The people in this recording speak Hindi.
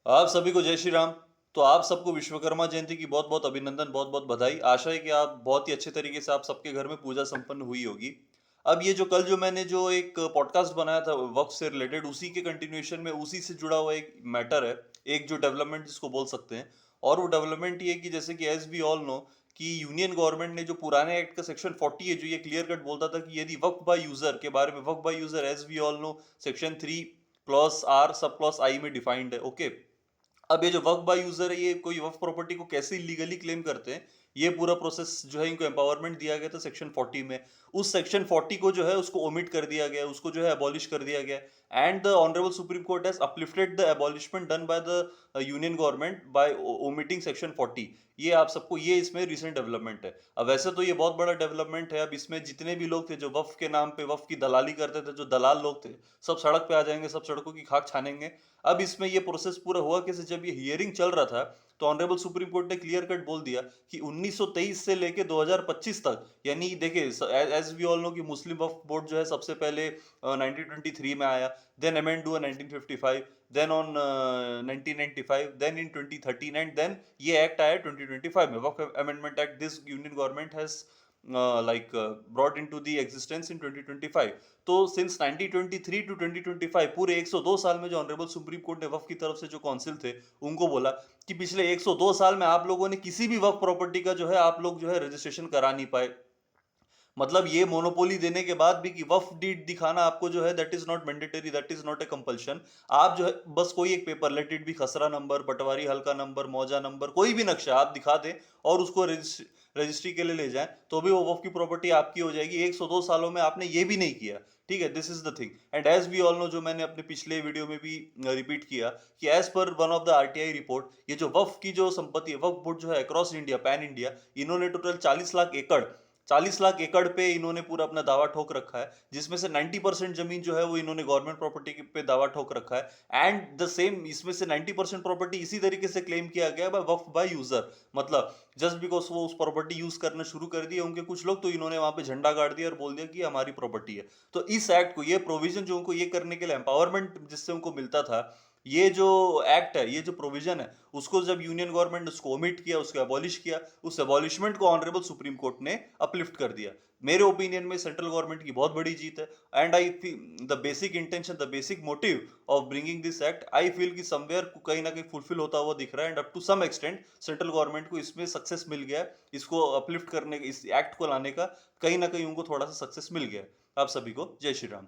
आप सभी को जय श्री राम। तो आप सबको विश्वकर्मा जयंती की बहुत बहुत अभिनंदन, बहुत बहुत बधाई। आशा है कि आप बहुत ही अच्छे तरीके से आप सबके घर में पूजा संपन्न हुई होगी। अब ये जो कल जो मैंने जो एक पॉडकास्ट बनाया था वक्फ से रिलेटेड, उसी के कंटिन्यूएशन में उसी से जुड़ा हुआ एक मैटर है, एक जो डेवलपमेंट जिसको बोल सकते हैं। और वो डेवलपमेंट ये कि जैसे कि एज वी ऑल नो कि यूनियन गवर्नमेंट ने जो पुराने एक्ट का सेक्शन 40 है, जो ये क्लियर कट बोलता था कि यदि वक्फ बाय यूजर के बारे में, Waqf by user as we all know section 3 clause or sub clause I में डिफाइंड है। ओके। अब ये जो वक्फ बाय यूजर है, ये कोई वक्फ प्रॉपर्टी को कैसे इलीगली क्लेम करते हैं, ये पूरा प्रोसेस जो है इनको एम्पावरमेंट दिया गया था सेक्शन 40 में। उस सेक्शन 40 को जो है उसको ओमिट कर दिया गया, उसको जो है अबॉलिश कर दिया गया। And the honourable supreme court has uplifted the abolishment done by the union government by omitting section 40। ये आप सबको, ये इसमें रिसेंट डेवलपमेंट है। अब वैसे तो ये बहुत बड़ा डेवलपमेंट है। अब इसमें जितने भी लोग थे जो वक्फ के नाम पे वक्फ की दलाली करते थे, जो दलाल लोग थे, सब सड़क पे आ जाएंगे, सब सड़कों की खाक छानेंगे। अब इसमें ये प्रोसेस पूरा हुआ कैसे, जब ये हियरिंग चल रहा था तो ऑनरेबल सुप्रीम कोर्ट ने क्लियर कट बोल दिया कि 1923 से लेके 2025 तक, यानी देखिए एज वी ऑल नो कि मुस्लिम वक्फ बोर्ड जो है सबसे पहले 1923 में आया, देन अमेंड हुआ 1955, then on 1995, then in 2013, and then ये एक्ट आया 2025 में, Waqf amendment act. This union government has brought into the existence in 2025। तो सिंस 1923 टू 2025 पूरे 102 साल में जो ऑनरेबल सुप्रीम कोर्ट ने वक्फ की तरफ से जो काउंसिल थे उनको बोला कि पिछले 102 साल में आप लोगों ने किसी भी वक्फ प्रॉपर्टी का जो है आप लोग जो है रजिस्ट्रेशन करा नहीं पाए। मतलब ये मोनोपोली देने के बाद भी कि वफ डीड दिखाना आपको जो है that is not mandatory, that is not a compulsion. आप जो है बस कोई एक पेपर, लेट इट भी खसरा नंबर, पटवारी हल्का नंबर, मौजा नंबर, कोई भी नक्शा आप दिखा दें और उसको रजिस्ट्री के लिए ले जाएं तो भी वो वफ की प्रॉपर्टी आपकी हो जाएगी। 102 सालों में आपने ये भी नहीं किया। ठीक है, this is the thing. And as we all know, जो मैंने अपने पिछले वीडियो में भी रिपीट किया कि as per one of the RTI report, ये जो वफ की जो संपत्ति है, वफ बोर्ड जो है अक्रॉस इंडिया, पैन इंडिया, इन्होंने टोटल 40 लाख एकड़ पे इन्होंने पूरा अपना दावा ठोक रखा है, जिसमें से 90% जमीन जो है वो इन्होंने गवर्नमेंट प्रॉपर्टी पे दावा ठोक रखा है। एंड द सेम, इसमें से 90% प्रॉपर्टी इसी तरीके से क्लेम किया गया है वक्फ बाय यूजर। मतलब जस्ट बिकॉज वो उस प्रॉपर्टी यूज करना शुरू कर दिया उनके कुछ लोग, तो इन्होंने वहां पे झंडा गाड़ दिया और बोल दिया कि ये हमारी प्रॉपर्टी है। तो इस एक्ट को, ये प्रोविजन जो उनको ये करने के लिए एम्पावरमेंट जिससे उनको मिलता था, ये जो एक्ट है, ये जो प्रोविजन है, उसको जब यूनियन गवर्नमेंट ने उसको ओमिट किया, उसको एबॉलिश किया, उस एबॉलिशमेंट को ऑनरेबल सुप्रीम कोर्ट ने अपलिफ्ट कर दिया। मेरे ओपिनियन में सेंट्रल गवर्नमेंट की बहुत बड़ी जीत है। And I feel the basic intention, the basic motive of bringing this act, I feel कि समवेयर कहीं ना कहीं फुलफिल होता हुआ दिख रहा है। And up to some extent central government को इसमें सक्सेस मिल गया है, इसको अपलिफ्ट करने, इस एक्ट को लाने का कहीं ना कहीं उनको थोड़ा सा सक्सेस मिल गया है। आप सभी को जय श्री राम।